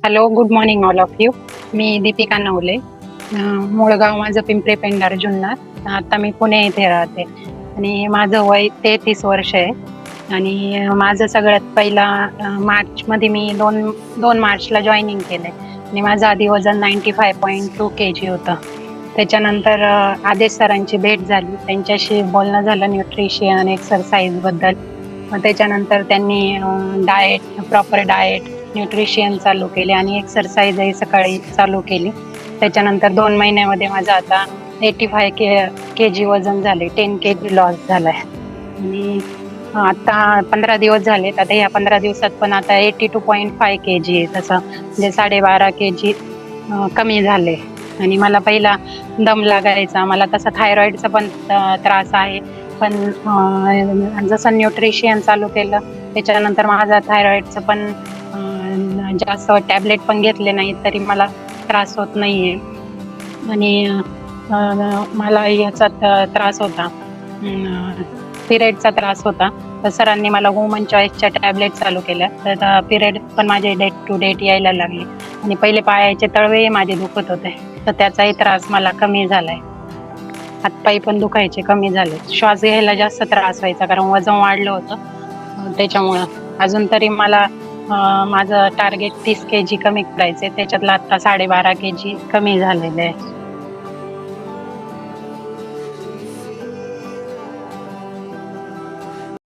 Hello, good morning all of you. मी दीपिका नवले. मूळ गाव माझं पिंपरी पेंढार जुन्नर. आता मी पुणे येथे राहते आणि माझं वय 33 वर्ष आहे. आणि माझं सगळ्यात पहिला मार्चमध्ये मी दोन मार्चला जॉईनिंग केलंय आणि माझं आधी वजन 95.2 kg होतं. त्याच्यानंतर आदेश सरांची भेट झाली, त्यांच्याशी बोलणं झालं न्यूट्रिशन एक्सरसाइज बद्दल. मग त्याच्यानंतर त्यांनी प्रॉपर डाएट न्यूट्रिशन चालू केले आणि एक्सरसाइजही सकाळी चालू केली. त्याच्यानंतर 2 महिन्यामध्ये माझं आता 85 kg वजन झाले, 10 kg लॉस झालाय. आणि आता 15 दिवस झालेत. आता या 15 दिवसात पण आता 82.5 kg आहे, तसं म्हणजे 12.5 kg कमी झाले. आणि मला पहिला दम लागायचा, मला तसा थायरॉइडचा पण त्रास आहे. पण जसं न्यूट्रिशन चालू केलं त्याच्यानंतर माझा थायरॉइडचं पण जास्त टॅबलेट पण घेतले नाही तरी मला त्रास होत नाहीये. आणि मला याचा त्रास होता, पिरियडचा त्रास होता. तर सरांनी मला वुमन चॉईसच्या टॅबलेट चालू केल्या, तर पिरियड पण माझे डेट टू डेट यायला लागले. आणि पहिले पायाचे तळवे माझे दुखत होते, तर त्याचाही त्रास मला कमी झालाय. हातपायी पण दुखायचे कमी झाले. श्वास घ्यायला जास्त त्रास व्हायचा कारण वजन वाढलं होतं त्याच्यामुळं. अजून तरी मला माझं टार्गेट 30 kg कमी करायचे, त्याच्यातलं आता 12.5 kg कमी झालेलं आहे.